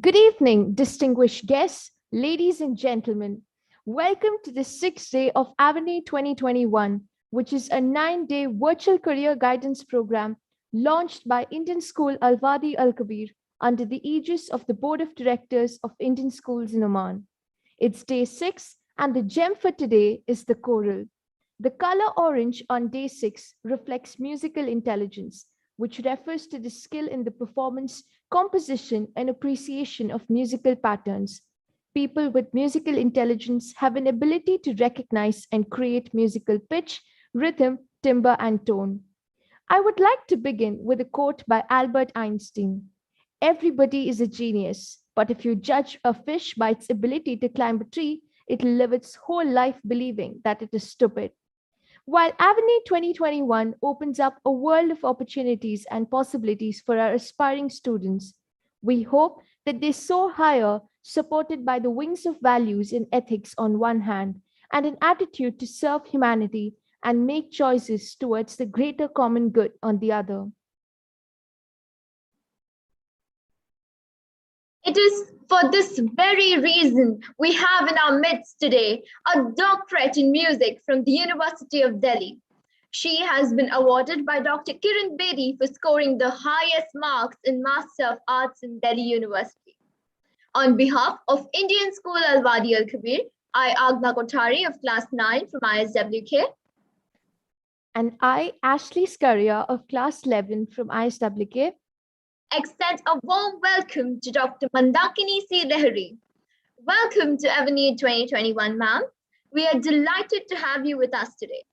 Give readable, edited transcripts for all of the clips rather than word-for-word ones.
Good evening, distinguished guests, ladies and gentlemen. Welcome to the sixth day of Avenue 2021, which is a 9-day virtual career guidance program launched by Indian School Al-Wadi Al-Kabir under the aegis of the Board of Directors of Indian Schools in Oman. It's day 6, and the gem for today is the choral. The color orange on day 6 reflects musical intelligence, which refers to the skill in the performance, composition, and appreciation of musical patterns. People with musical intelligence have an ability to recognize and create musical pitch, rhythm, timbre, and tone. I would like to begin with a quote by Albert Einstein. Everybody is a genius, but if you judge a fish by its ability to climb a tree, it'll live its whole life believing that it is stupid. While Avenue 2021 opens up a world of opportunities and possibilities for our aspiring students, we hope that they soar higher, supported by the wings of values and ethics on one hand, and an attitude to serve humanity and make choices towards the greater common good on the other. It is for this very reason we have in our midst today a doctorate in music from the University of Delhi. She has been awarded by Dr. Kiran Bedi for scoring the highest marks in Master of Arts in Delhi University. On behalf of Indian School Al-Wadi Al-Kabir, I, Agna Kothari of Class 9 from ISWK. And I, Ashley Scaria of Class 11 from ISWK, extend a warm welcome to Dr. Mandakini Lahiri. Welcome to Avenue 2021, ma'am. We are delighted to have you with us today.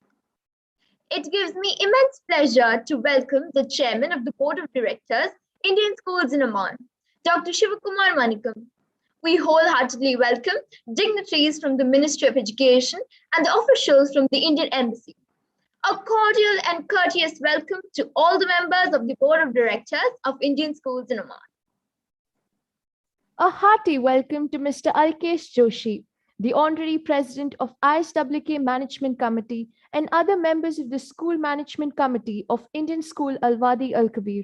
It gives me immense pleasure to welcome the Chairman of the Board of Directors, Indian Schools in Oman, Dr. Shivakumar Manikam. We wholeheartedly welcome dignitaries from the Ministry of Education and the officials from the Indian Embassy. A cordial and courteous welcome to all the members of the Board of Directors of Indian Schools in Oman. A hearty welcome to Mr. Alkesh Joshi, the Honorary President of ISWK Management Committee and other members of the School Management Committee of Indian School Al-Wadi Al-Kabir.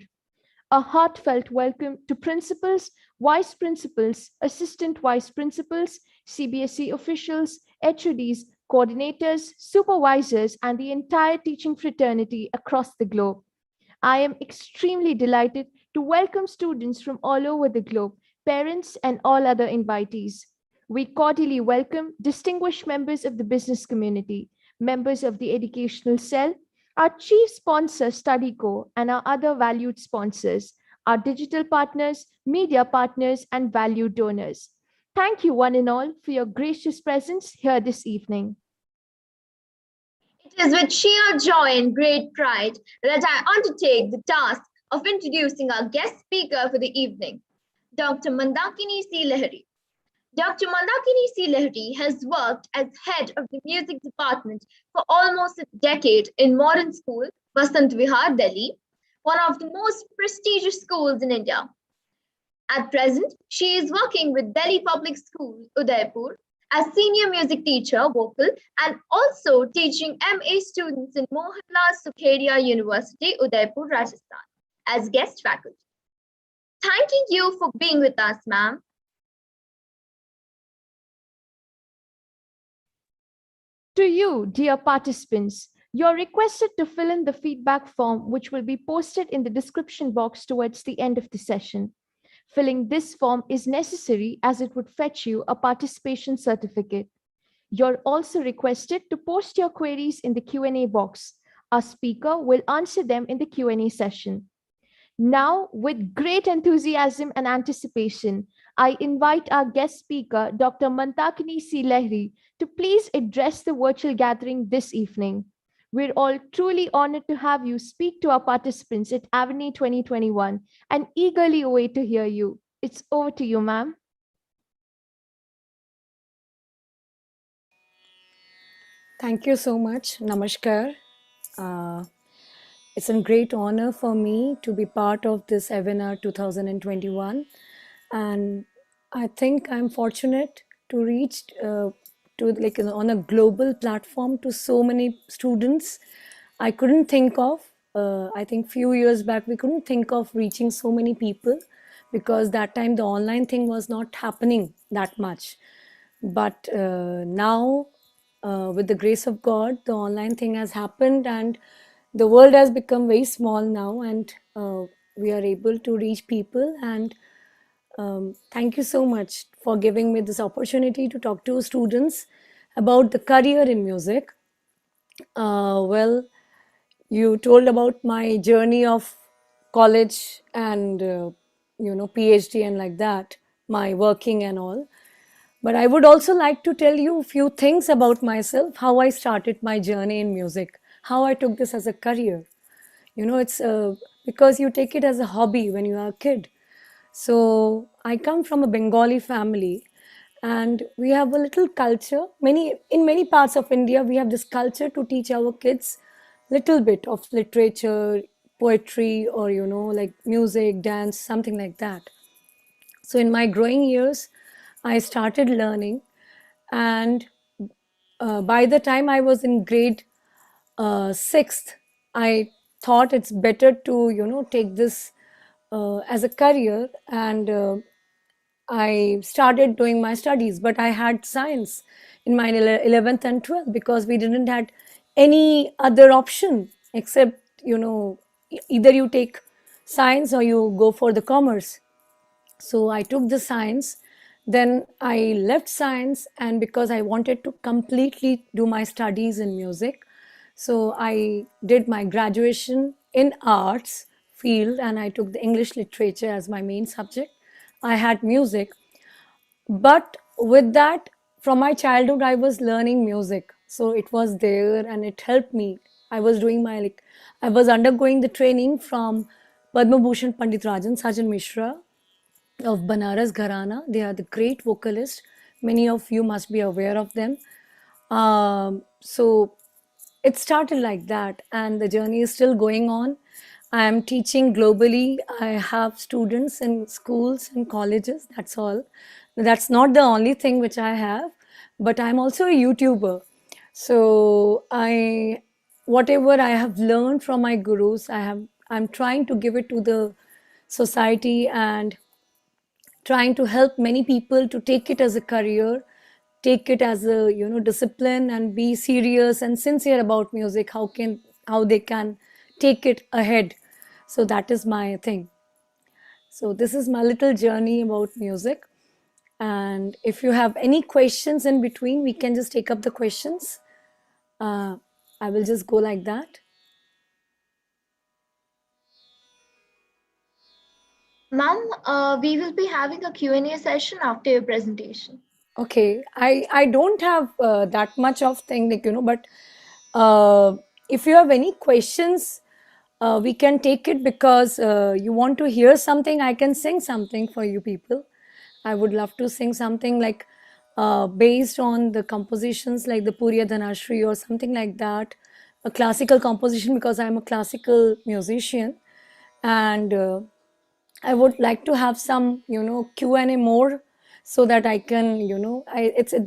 A heartfelt welcome to principals, vice principals, assistant vice principals, CBSE officials, HODs, coordinators, supervisors, and the entire teaching fraternity across the globe. I am extremely delighted to welcome students from all over the globe, parents, and all other invitees. We cordially welcome distinguished members of the business community, members of the educational cell, our chief sponsor, StudyCo, and our other valued sponsors, our digital partners, media partners, and valued donors. Thank you one and all for your gracious presence here this evening. It is with sheer joy and great pride that I undertake the task of introducing our guest speaker for the evening, Dr. Mandakini Lahiri. Dr. Mandakini Lahiri has worked as head of the music department for almost a decade in Modern School, Vasant Vihar, Delhi, one of the most prestigious schools in India. At present, she is working with Delhi Public School, Udaipur, as senior music teacher, vocal, and also teaching MA students in Mohanlal Sukhedia University, Udaipur, Rajasthan, as guest faculty. Thanking you for being with us, ma'am. To you, dear participants, you're requested to fill in the feedback form, which will be posted in the description box towards the end of the session. Filling this form is necessary as it would fetch you a participation certificate. You're also requested to post your queries in the Q&A box. Our speaker will answer them in the Q&A session. Now, with great enthusiasm and anticipation, I invite our guest speaker, Dr. Mandakini Lahiri, to please address the virtual gathering this evening. We're all truly honored to have you speak to our participants at Avenue 2021 and eagerly await to hear you. It's over to you, ma'am. Thank you so much. Namaskar. It's a great honor for me to be part of this webinar 2021. And I think I'm fortunate to reach on a global platform to so many students I couldn't think of. I think few years back, we couldn't think of reaching so many people. because that time the online thing was not happening that much. But now, with the grace of God, the online thing has happened, and the world has become very small now, and we are able to reach people. And thank you so much for giving me this opportunity to talk to students about the career in music. Well, you told about my journey of college and PhD and like that, my working and all. But I would also like to tell you a few things about myself, how I started my journey in music, how I took this as a career. It's because you take it as a hobby when you are a kid. So I come from a Bengali family, and we have a little culture. In many parts of India, we have this culture to teach our kids little bit of literature, poetry, or like music, dance, something like that. So in my growing years, I started learning, and by the time I was in grade sixth, I thought it's better to take this as a career, and I started doing my studies. But I had science in my 11th and 12th because we didn't had any other option except either you take science or you go for the commerce. So I took the science, then I left science, and because I wanted to completely do my studies in music, so I did my graduation in arts field, and I took the English literature as my main subject. I had music, but with that, from my childhood I was learning music, so it was there and it helped me. I was doing my like I was undergoing the training from Padma Bhushan Pandit Rajan Sajan Mishra of Banaras Gharana. They are the great vocalist. Many of you must be aware of them. So it started like that, and the journey is still going on. I am teaching globally. I have students in schools and colleges. That's all. That's not the only thing which I have, but I'm also a YouTuber. So whatever I have learned from my gurus, I'm trying to give it to the society, and trying to help many people to take it as a career, take it as a discipline, and be serious and sincere about music, how they can take it ahead. So that is my thing. So this is my little journey about music, and if you have any questions in between, we can just take up the questions. uh, I will just go like that. Ma'am, we will be having a Q&A session after your presentation. Okay, I don't have that much of thing, like but uh, if you have any questions, we can take it, because you want to hear something, I can sing something for you people. I would love to sing something like based on the compositions like the Puriya Dhanashri or something like that, a classical composition, because I'm a classical musician. And I would like to have some, Q&A more, so that I can,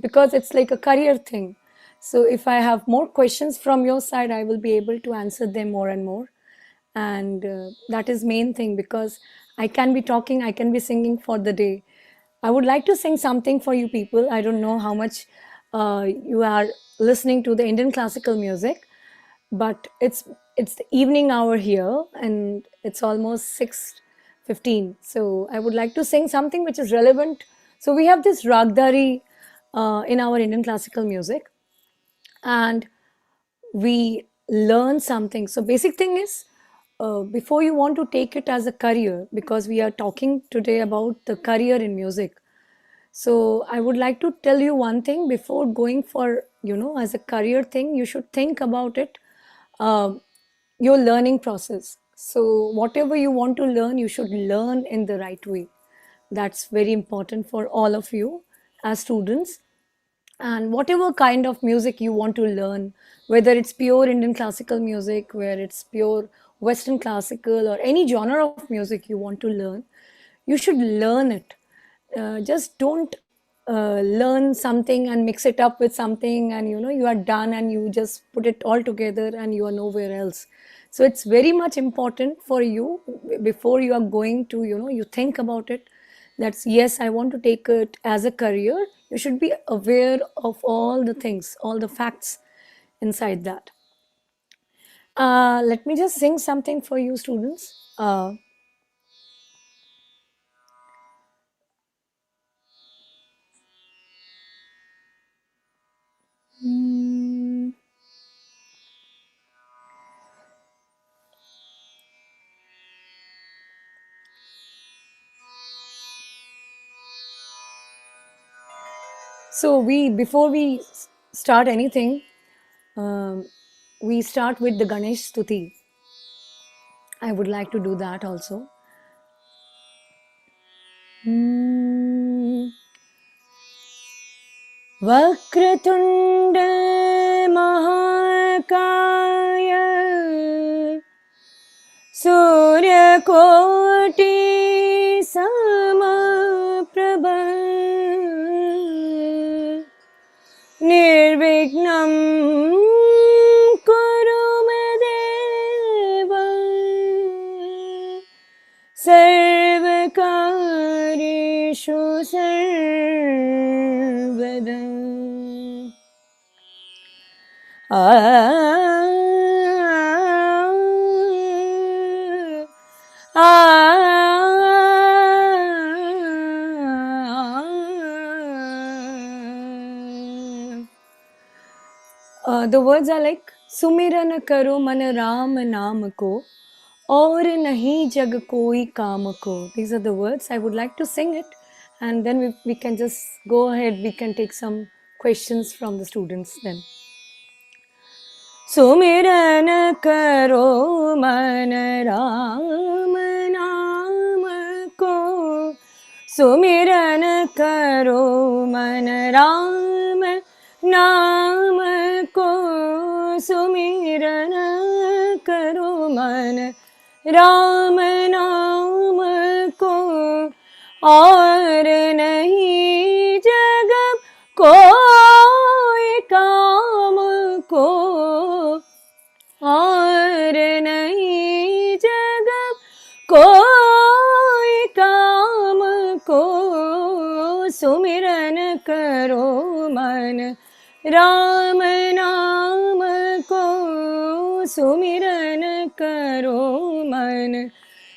because it's like a career thing. So if I have more questions from your side, I will be able to answer them more and more. And that is main thing, because I can be talking, I can be singing for the day. I would like to sing something for you people. I don't know how much you are listening to the Indian classical music, but it's the evening hour here, and it's almost 6:15. So I would like to sing something which is relevant. So we have this ragdari in our Indian classical music, and we learn something. So basic thing is, before you want to take it as a career, because we are talking today about the career in music, so I would like to tell you one thing: before going for, as a career thing, you should think about it, uh, your learning process. So whatever you want to learn, you should learn in the right way. That's very important for all of you as students. And whatever kind of music you want to learn, whether it's pure Indian classical music, where it's pure Western classical, or any genre of music you want to learn, you should learn it. Just don't learn something and mix it up with something, and you are done, and you just put it all together and you are nowhere else. So it's very much important for you, before you are going to, you think about it, that's yes, I want to take it as a career. You should be aware of all the things, all the facts inside that. Let me just sing something for you, students. Hmm. So before we start anything, um, we start with the Ganesh Stuti. I would like to do that also. Hmm. वक्रतुण्ड महाकाय सूर्यकोटि समप्रभ निर्विघ्नं कुरु मे देव सर्वकार्येषु सर्वदा। The words are like सुमिरन करो मन राम नाम को और नहीं जग कोई काम को. These are the words. I would like to sing it, and then we can just go ahead. We can take some questions from the students then. सुमिरन करो मन राम नाम को सुमिरन करो मन राम नाम को सुमिरन करो मन राम नाम को और नहीं जग कोई काम को और नहीं जग कोई काम को सुमिरन करो मन राम नाम को सुमिरन करो मन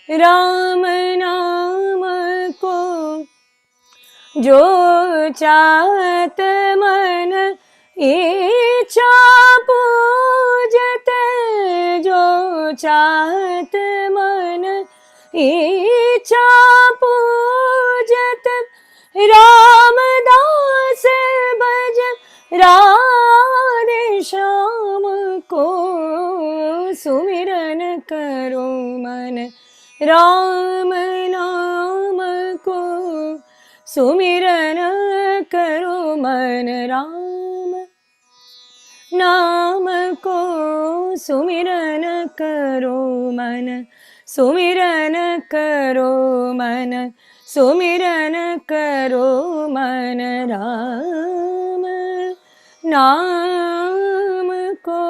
राम नाम को जो चाहत मन इच्छा पूजत जो चाहत मन इच्छा पूजत रामदास भज राधे श्याम को सुमिरन करो मन राम नाम को सुमिरन करो मन राम नाम को सुमिरन करो मन सुमिरन करो मन सुमिरन करो मन राम नाम को.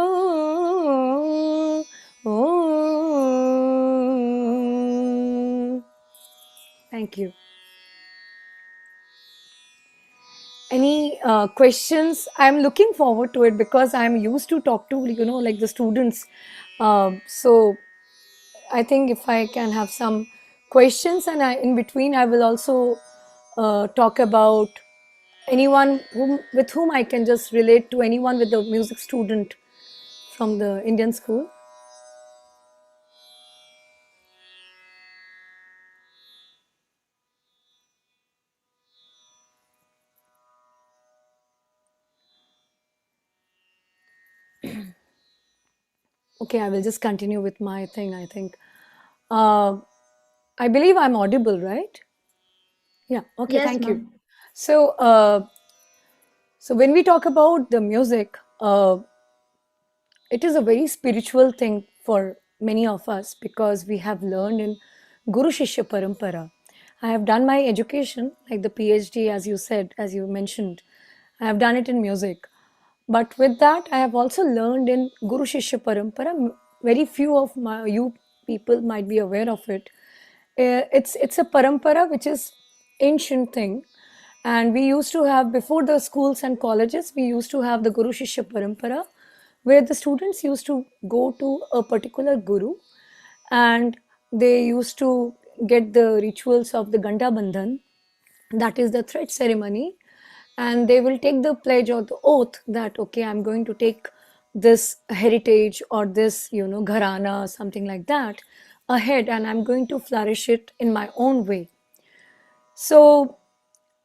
Thank you. Any questions? I'm looking forward to it because I'm used to talk to, like the students. So I think if I can have some questions, and in between I will also talk about anyone with whom I can just relate to, anyone with the music student from the Indian school. Okay, I will just continue with my thing, I think. I believe I'm audible, right? Yeah, okay, Yes, thank you. ma'am. So when we talk about the music, it is a very spiritual thing for many of us because we have learned in Guru Shishya Parampara. I have done my education, like the PhD, as you said, as you mentioned. I have done it in music. But with that, I have also learned in Guru Shishya Parampara very few of you people might be aware of it. It's a parampara which is ancient thing, and we used to have, before the schools and colleges, we used to have the Guru Shishya Parampara, where the students used to go to a particular guru, and they used to get the rituals of the Ganda Bandhan, that is the thread ceremony, and they will take the pledge or the oath that, okay, I'm going to take this heritage or this, gharana, something like that, ahead, and I'm going to flourish it in my own way. So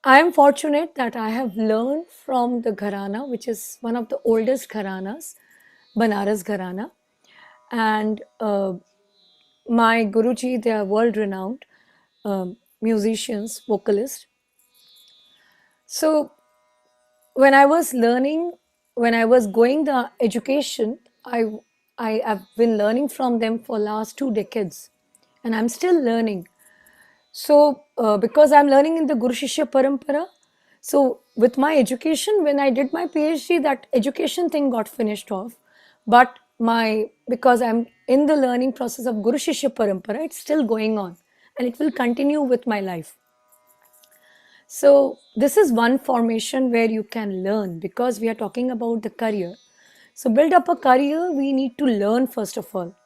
I am fortunate that I have learned from the gharana, which is one of the oldest gharanas, Banaras Gharana. And my Guruji, they are world renowned musicians, vocalists. So when I was learning, when I was going the education, I have been learning from them for last 2 decades, and I'm still learning. So because I'm learning in the Guru Shishya Parampara, so with my education, when I did my PhD, that education thing got finished off. But because I'm in the learning process of Guru Shishya Parampara, it's still going on, and it will continue with my life. So this is one formation where you can learn, because we are talking about the career. So build up a career, we need to learn first of all.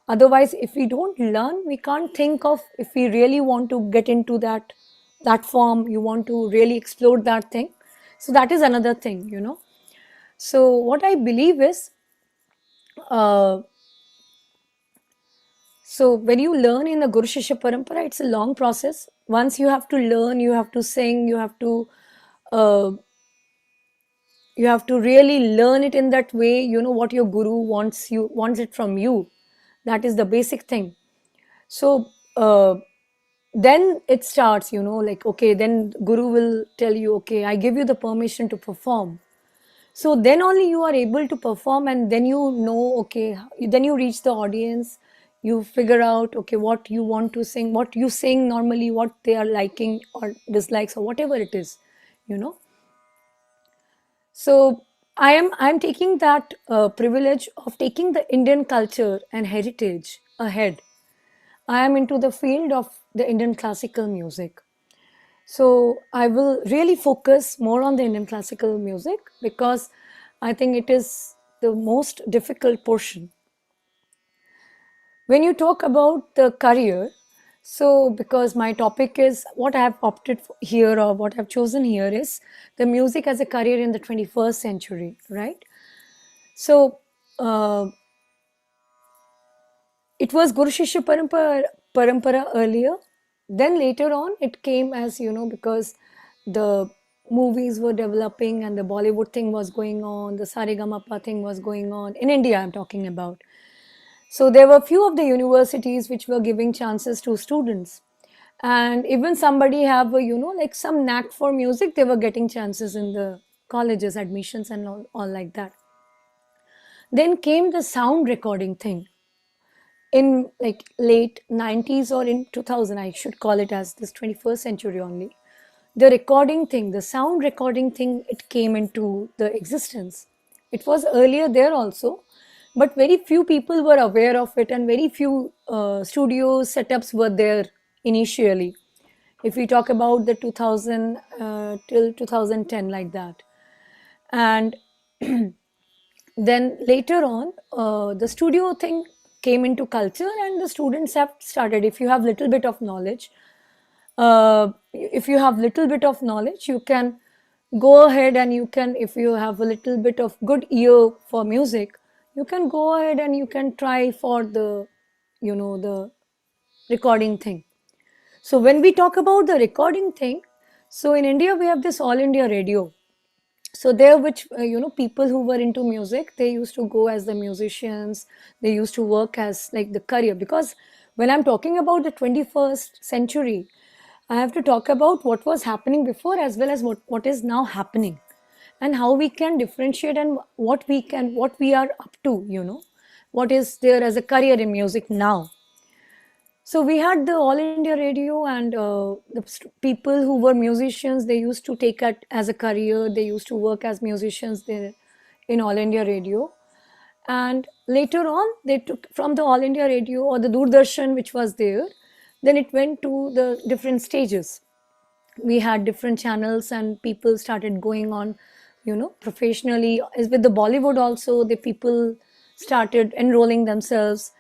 Otherwise, if we don't learn, we can't think of, if we really want to get into that platform, you want to really explore that thing. So that is another thing. So what I believe is, uh, so when you learn in the Guru Shishya Parampara, it's a long process. Once you have to learn, you have to sing, uh, you have to really learn it in that way, what your guru wants it from you. That is the basic thing. So then it starts, like, okay, then guru will tell you, okay, I give you the permission to perform. So then only you are able to perform, and then okay, then you reach the audience, you figure out, okay, what you want to sing, what you sing normally, what they are liking or dislikes, or whatever it is, you know so I'm taking that privilege of taking the Indian culture and heritage ahead. I am into the field of the Indian classical music. So I will really focus more on the Indian classical music, because I think it is the most difficult portion. When you talk about the career, so because my topic is what I have opted for here, or what I've chosen here, is the music as a career in the 21st century, right? So it was Guru Shishya Parampara earlier. Then later on, it came as, because the movies were developing and the Bollywood thing was going on, the Saregamapa thing was going on. In India, I'm talking about. So there were few of the universities which were giving chances to students. And even somebody have, like some knack for music, they were getting chances in the colleges, admissions and all like that. Then came the sound recording thing in like late 90s or in 2000, I should call it as this 21st century only. The recording thing, the sound recording thing, it came into the existence. It was earlier there also, but very few people were aware of it, and very few studio setups were there initially. If we talk about the 2000 till 2010, like that. And then later on, the studio thing came into culture, and the students have started, if you have little bit of knowledge, you can go ahead, and you can, if you have a little bit of good ear for music, you can go ahead and you can try for the recording thing. So when we talk about the recording thing, so in India we have this All India Radio. So there, which people who were into music, they used to go as the musicians, they used to work as like the career. Because when I'm talking about the 21st century, I have to talk about what was happening before, as well as what is now happening, and how we can differentiate, and what we are up to, what is there as a career in music now. So we had the All India Radio, and people who were musicians, they used to take it as a career. They used to work as musicians there in All India Radio. and later on they took from the All India Radio or the Doordarshan which was there, then it went to the different stages. We had different channels and people started going on, professionally. As with the Bollywood also, the people started enrolling themselves.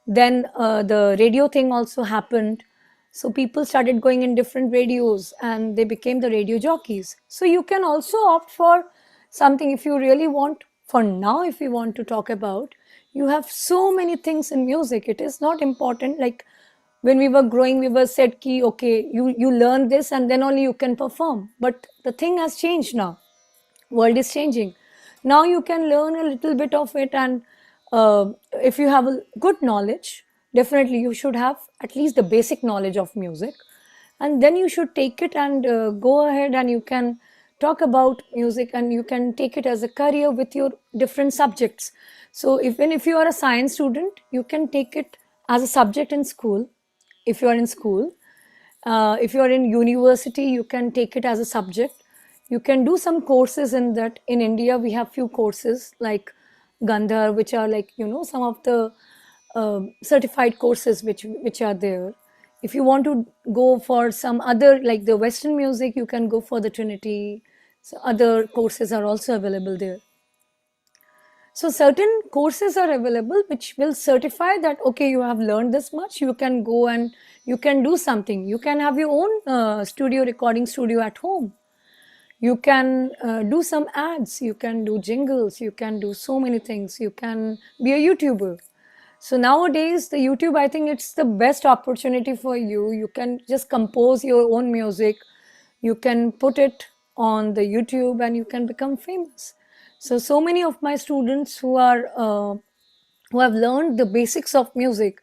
Then the radio thing also happened, so people started going in different radios and they became the radio jockeys. So you can also opt for something if you really want. For now, if you want to talk about, you have so many things in music. It is not important like when we were growing we were said ki okay, you learn this and then only you can perform. But the thing has changed now. World is changing. Now you can learn a little bit of it, and if you have a good knowledge, definitely you should have at least the basic knowledge of music, and then you should take it and go ahead and you can talk about music and you can take it as a career with your different subjects. So even if you are a science student, you can take it as a subject in school. If you are in school, if you are in university, you can take it as a subject. You can do some courses in that. In India we have few courses like Gandhar, which are like some of the certified courses which are there. If you want to go for some other like the Western music, you can go for the Trinity. So other courses are also available there. So certain courses are available which will certify that okay, you have learned this much, you can go and you can do something. You can have your own studio, recording studio at home. You can do some ads, you can do jingles, you can do so many things. You can be a YouTuber. So nowadays the YouTube, I think it's the best opportunity for you. You can just compose your own music, you can put it on the YouTube and you can become famous. So many of my students who have learned the basics of music,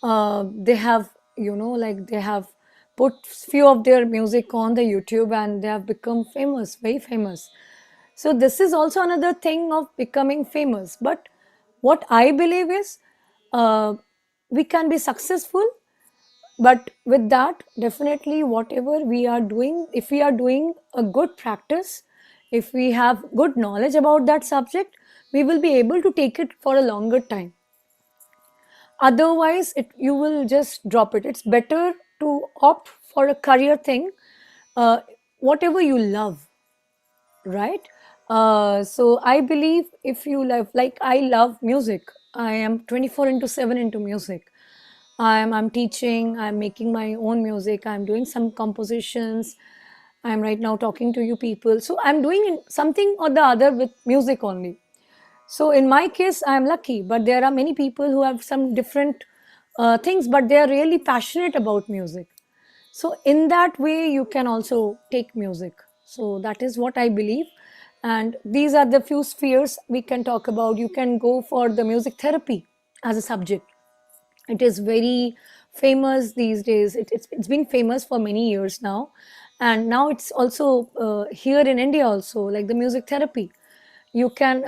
they have like they have put few of their music on the YouTube and they have become famous, very famous. So this is also another thing of becoming famous. But what I believe is, uh, we can be successful, but with that definitely whatever we are doing, if we are doing a good practice, if we have good knowledge about that subject, we will be able to take it for a longer time. Otherwise you will just drop it. It's better to opt for a career thing, uh, whatever you love, right? So I believe if you love, like I love music, I am 24 into 7 into music. I'm teaching, I'm making my own music, I'm doing some compositions, I'm right now talking to you people. So I'm doing something or the other with music only. So in my case, I am lucky, but there are many people who have some different things, but they are really passionate about music. So in that way, you can also take music. So that is what I believe. And these are the few spheres we can talk about. You can go for the music therapy as a subject. It is very famous these days. It's been famous for many years now, and now it's also here in India also, like the music therapy. You can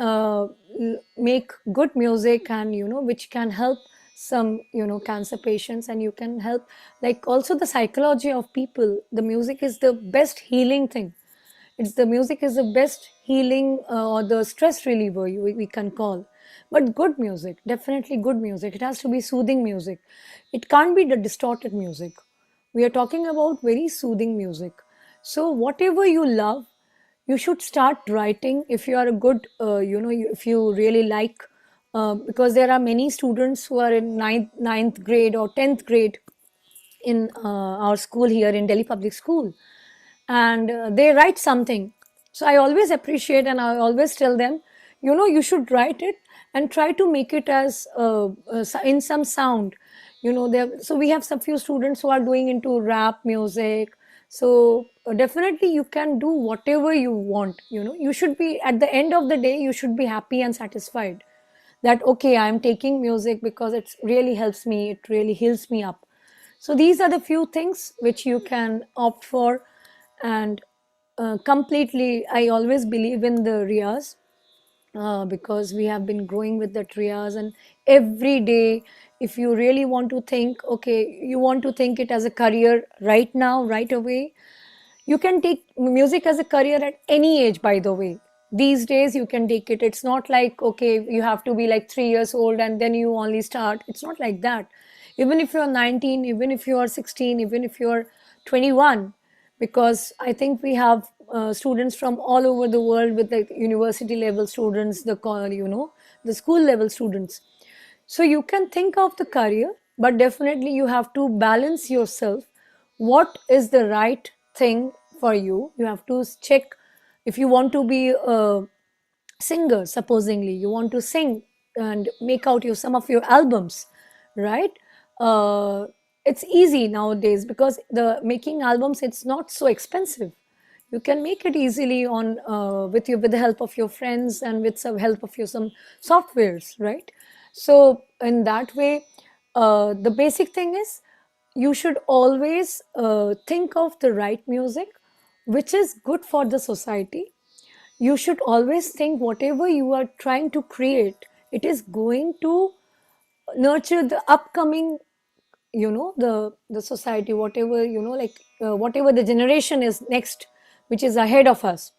make good music, and which can help some cancer patients, and you can help like also the psychology of people. The music is the best healing thing. It's the music is the best healing, or the stress reliever we can call. But good music, definitely good music. It has to be soothing music. It can't be the distorted music. We are talking about very soothing music. So whatever you love, you should start writing. If you are a good, if you really like, because there are many students who are in ninth grade or 10th grade in our school here in Delhi Public School, and they write something. So I always appreciate and I always tell them, you should write it and try to make it as in some sound. So we have some few students who are doing into rap music. So definitely you can do whatever you want. You should be, at the end of the day, you should be happy and satisfied that okay, I am taking music because it really helps me, it really heals me up. So these are the few things which you can opt for. And completely, I always believe in the riyas, because we have been growing with the riyas, and every day, if you really want to think, okay, you want to think it as a career right now, right away, you can take music as a career at any age, by the way. these days you can take it. It's not like, okay, you have to be like 3 years old and then you only start. It's not like that. Even if you're 19, even if you're 16, even if you're 21, because I think we have students from all over the world, with like university level students, the school level students. So you can think of the career, but definitely you have to balance yourself. What is the right thing for you? You have to check. If you want to be a singer, supposingly you want to sing and make out some of your albums, right? uh, it's easy nowadays, because the making albums, it's not so expensive. You can make it easily on with the help of your friends and with some help of your some softwares, right? So in that way, the basic thing is, you should always think of the right music which is good for the society. You should always think whatever you are trying to create, it is going to nurture the upcoming, the society, whatever, whatever the generation is next, which is ahead of us,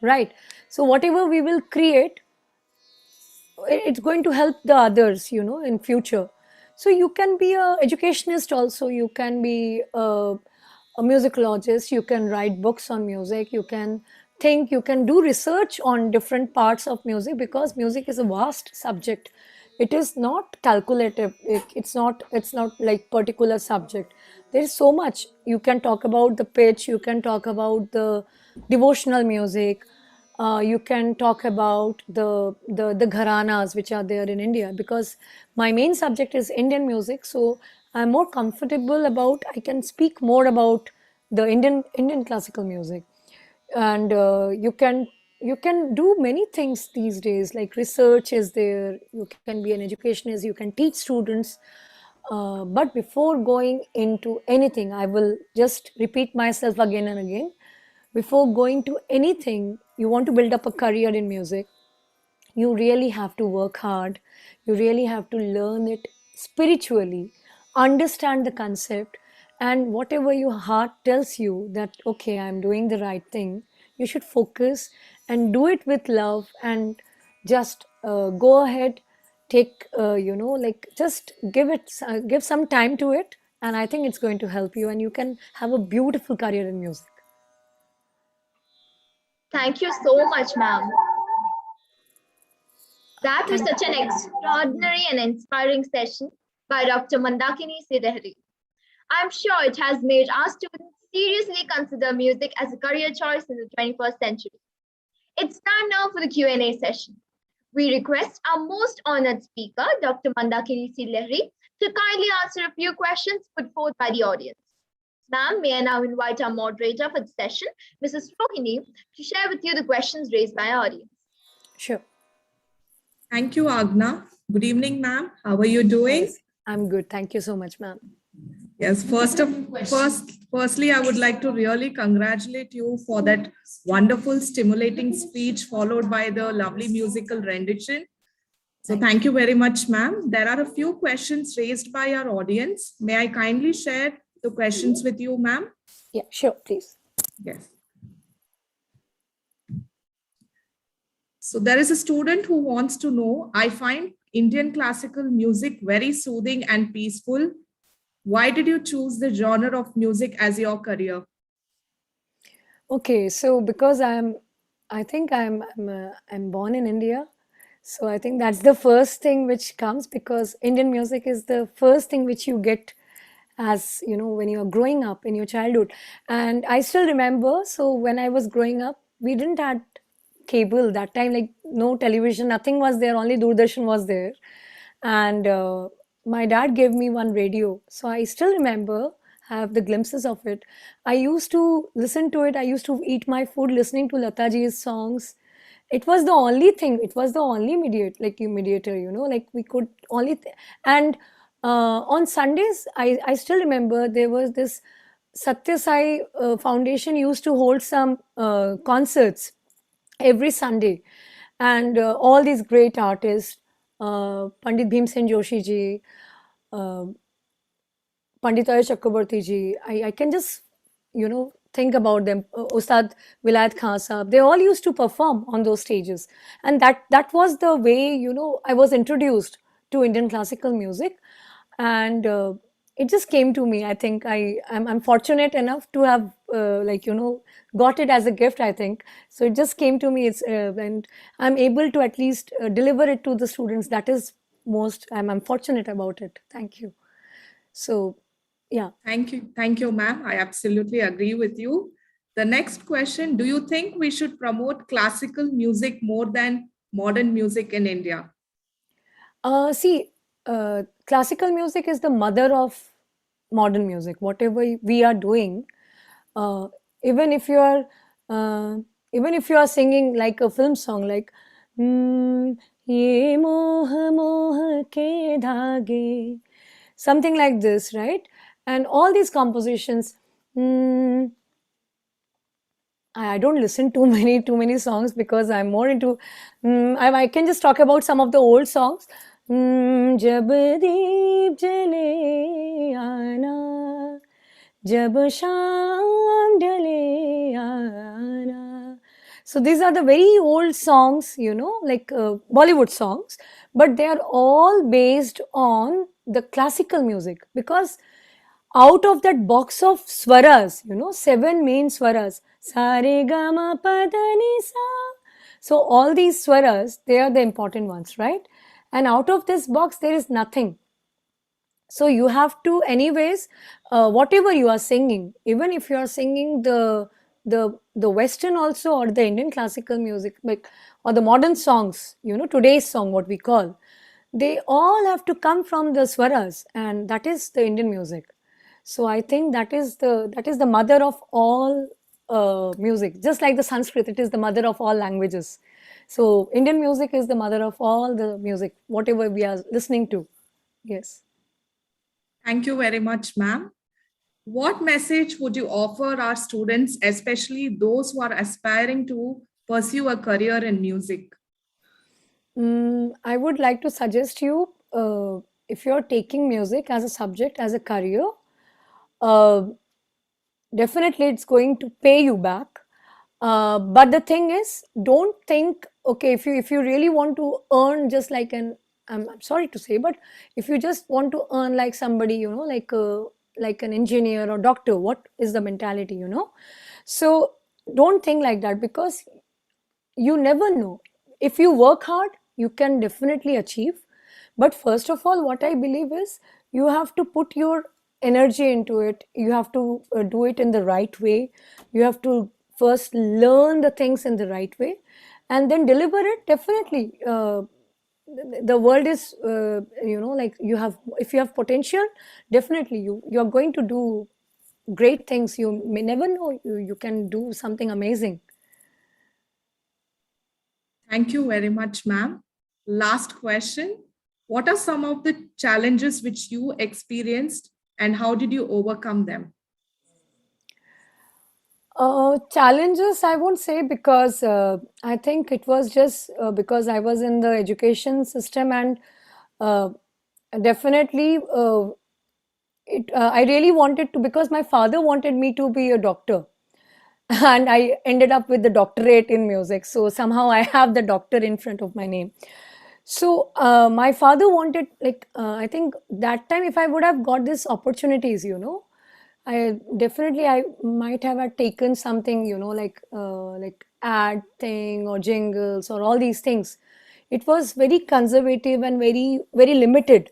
right? So whatever we will create, it's going to help the others, in future. So you can be a educationist also, you can be a musicologist, you can write books on music, you can think, you can do research on different parts of music, because music is a vast subject. It is not calculative. It's not like particular subject. There is so much. You can talk about the pitch, you can talk about the devotional music, you can talk about the gharanas which are there in India, because my main subject is Indian music. So I'm more comfortable about, I can speak more about the Indian classical music. And you can do many things these days, like research is there, you can be an educationist, you can teach students. But before going into anything, I will just repeat myself again and again. Before going to anything, you want to build up a career in music, you really have to work hard. You really have to learn it spiritually, understand the concept, and whatever your heart tells you that, okay, I'm doing the right thing, you should focus and do it with love, and just go ahead, take, like, just give some time to it, and I think it's going to help you, and you can have a beautiful career in music. Thank you so much, ma'am. That was Thank such an you. extraordinary and inspiring session by Dr. Mandakini Lahiri. I'm sure it has made our students seriously consider music as a career choice in the 21st century. It's time now for the Q&A session. We request our most honored speaker, Dr. Mandakini Lahiri, to kindly answer a few questions put forth by the audience. Ma'am, may I now invite our moderator for the session, Mrs. Rohini, to share with you the questions raised by our audience. Sure. Thank you, Agna. Good evening, ma'am. How are you doing? Yes, I'm good. Thank you so much, ma'am. Yes, firstly, I would like to really congratulate you for that wonderful, stimulating speech followed by the lovely musical rendition. So thank you very much, ma'am. There are a few questions raised by our audience. May I kindly share the questions with you, ma'am? Yeah, sure, please. Yes. So there is a student who wants to know, I find Indian classical music very soothing and peaceful. Why did you choose the genre of music as your career? Okay, so because I think I'm born in India, so I think that's the first thing which comes, because Indian music is the first thing which you get, as you know, when you're growing up in your childhood. And I still remember, so when I was growing up, we didn't had cable that time, like no television, nothing was there, only Doordarshan was there. And my dad gave me one radio, so I still remember, have the glimpses of it. I used to listen to it, I used to eat my food listening to Lataji's songs. It was the only thing, it was the only mediator, like we could only and on Sundays, I still remember there was this Satya Sai Foundation used to hold some concerts every Sunday, and all these great artists, Pandit Bhimsen Joshi ji, uh, Pandit Chakrabarti ji. I can just, think about them, Ustad Vilayat Khan Sahab, they all used to perform on those stages. And that was the way, I was introduced to Indian classical music. And it just came to me. I think I'm fortunate enough to have, got it as a gift, I think. So it just came to me. And I'm able to at least deliver it to the students. That is most, I'm fortunate about it. Thank you. So, yeah. Thank you, ma'am. I absolutely agree with you. The next question, do you think we should promote classical music more than modern music in India? See, classical music is the mother of modern music. Whatever we are doing, uh, even if you are, uh, even if you are singing like a film song, like "Ye moh moh ke dhage," something like this, right? And all these compositions. mm, I don't listen to too many songs because I'm more into. I can just talk about some of the old songs. जब दीप जले आना, जब शाम ढले आना. So these are the very old songs, like Bollywood songs, but they are all based on the classical music, because out of that box of swaras, seven main swaras, sa re ga ma pa da ni sa. So all these swaras, they are the important ones, right? And out of this box, there is nothing. So you have to, anyways, whatever you are singing, even if you are singing the Western also, or the Indian classical music, like, or the modern songs, today's song, what we call, they all have to come from the swaras, and that is the Indian music. So I think that is the mother of all music. Just like the Sanskrit, it is the mother of all languages. So Indian music is the mother of all the music, whatever we are listening to. Yes. Thank you very much, ma'am. What message would you offer our students, especially those who are aspiring to pursue a career in music? I would like to suggest you, if you're taking music as a subject, as a career, uh, definitely it's going to pay you back. But the thing is, don't think, okay, if you really want to earn just like I'm sorry to say, but if you just want to earn like somebody, like an engineer or doctor, what is the mentality? So don't think like that, because you never know. If you work hard, you can definitely achieve. But first of all, what I believe is, you have to put your energy into it. You have to do it in the right way. You have to first learn the things in the right way, and then deliver it. Definitely, the world is, like, you have, if you have potential, definitely you're going to do great things. You may never know, you can do something amazing. Thank you very much, ma'am. Last question. What are some of the challenges which you experienced and how did you overcome them? Challenges, I won't say, because I think it was just because I was in the education system, and uh, definitely I really wanted to, because my father wanted me to be a doctor, and I ended up with the doctorate in music. So somehow I have the doctor in front of my name. So my father wanted, like, I think that time, if I would have got these opportunities, I might have had taken something, like ad thing or jingles or all these things. It was very conservative and very, very limited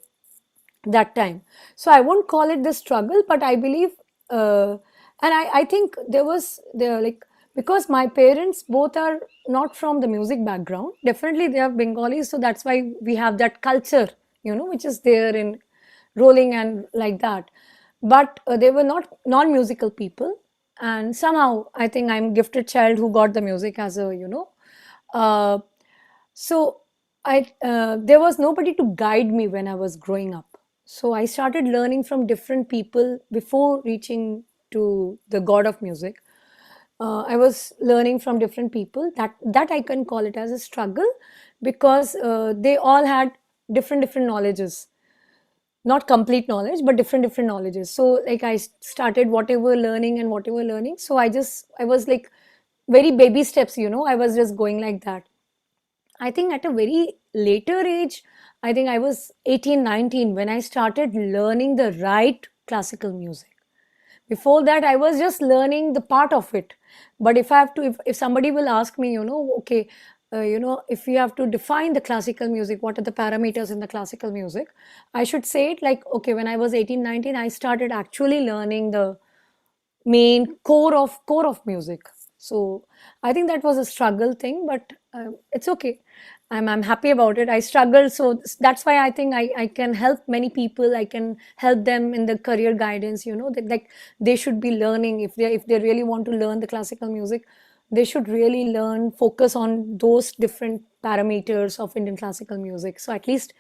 that time. So I won't call it the struggle, but I believe, and I think there, like, because my parents both are not from the music background. Definitely they are Bengalis, so that's why we have that culture, which is there in rolling and like that. But they were not non-musical people, and somehow I think I'm gifted child who got the music as a, uh, so there was nobody to guide me when I was growing up. So I started learning from different people before reaching to the god of music. I was learning from different people. That I can call it as a struggle, because they all had different knowledges. not complete knowledge, but different knowledges. So like I started whatever learning and whatever learning. So I was like very baby steps, I was just going like that. I think at a very later age, I think I was 18, 19 when I started learning the right classical music. Before that, I was just learning the part of it. But if I have to, if somebody will ask me, okay, if you have to define the classical music, what are the parameters in the classical music? I should say it like, okay, when I was 18, 19, I started actually learning the main core of music. So I think that was a struggle thing, but it's okay. I'm happy about it. I struggled, so that's why I think I can help many people. I can help them in the career guidance, that like they should be learning. If they really want to learn the classical music, they should really learn, focus on those different parameters of Indian classical music. So at least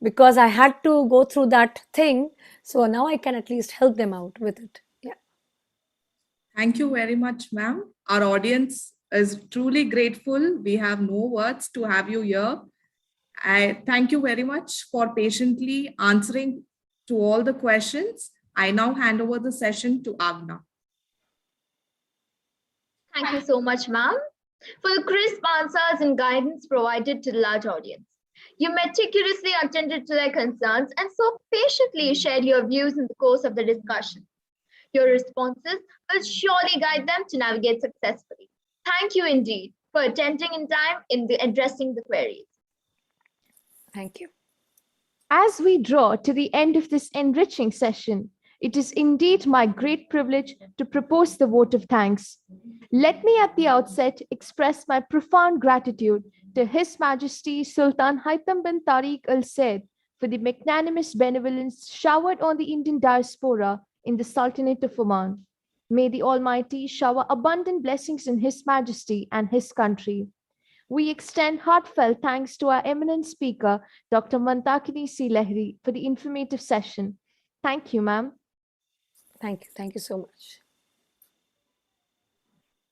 because I had to go through that thing, so now I can at least help them out with it. Yeah. Thank you very much, ma'am. Our audience is truly grateful. We have no words to have you here. I thank you very much for patiently answering to all the questions. I now hand over the session to Agna. Thank you so much, ma'am, for the crisp answers and guidance provided to the large audience. You meticulously attended to their concerns and so patiently shared your views in the course of the discussion. Your responses will surely guide them to navigate successfully. Thank you indeed for attending in time in addressing the queries. Thank you. As we draw to the end of this enriching session, it is indeed my great privilege to propose the vote of thanks. Let me at the outset express my profound gratitude to His Majesty Sultan Haitham bin Tariq Al Said for the magnanimous benevolence showered on the Indian diaspora in the Sultanate of Oman. May the Almighty shower abundant blessings in His Majesty and His country. We extend heartfelt thanks to our eminent speaker, Dr. Mandakini Lahiri, for the informative session. Thank you, ma'am. Thank you. Thank you so much.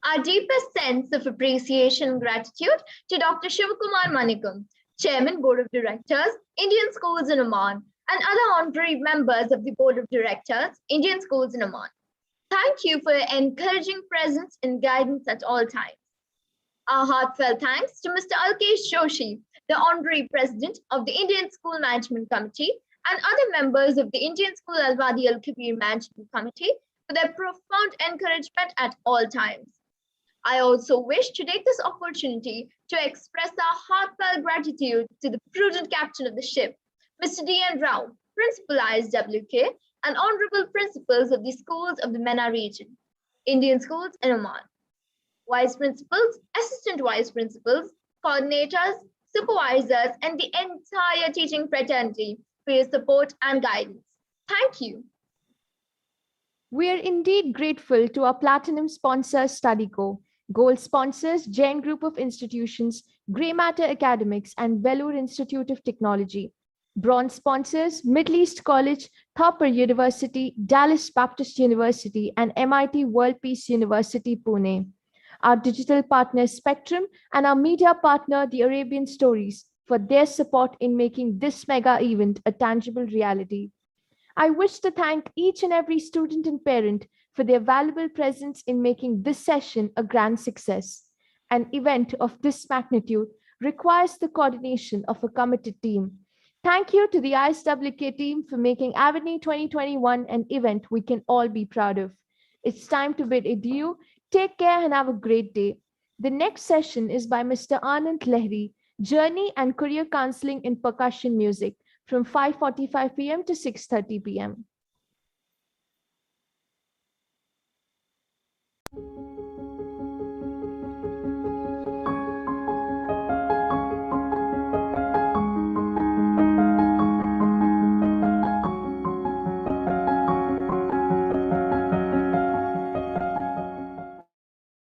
Our deepest sense of appreciation and gratitude to Dr. Shivakumar Manikam, Chairman, Board of Directors, Indian Schools in Oman, and other honorary members of the Board of Directors, Indian Schools in Oman. Thank you for your encouraging presence and guidance at all times. Our heartfelt thanks to Mr. Alkesh Joshi, the Honorary President of the Indian School Management Committee, and other members of the Indian School Al-Wadi Al-Kabir Management Committee for their profound encouragement at all times. I also wish to take this opportunity to express our heartfelt gratitude to the prudent captain of the ship, Mr. D.N. Rao, Principal ISWK, and honorable principals of the schools of the MENA region, Indian schools in Oman. Vice principals, assistant vice principals, coordinators, supervisors, and the entire teaching fraternity for your support and guidance. Thank you. We are indeed grateful to our platinum sponsor, StudyCo, gold sponsors, Jain Group of Institutions, Grey Matter Academics, and Vellore Institute of Technology. Bronze sponsors, Middle East College, Thopper University, Dallas Baptist University, and MIT World Peace University, Pune. Our digital partner Spectrum, and our media partner The Arabian Stories for their support in making this mega event a tangible reality. I wish to thank each and every student and parent for their valuable presence in making this session a grand success. An event of this magnitude requires the coordination of a committed team. Thank you to the ISWK team for making Avenue 2021 an event we can all be proud of. It's time to bid adieu. Take care and have a great day. The next session is by Mr. Anand Lahiri, Journey and Career Counseling in Percussion Music, from 5:45 p.m. to 6:30 p.m.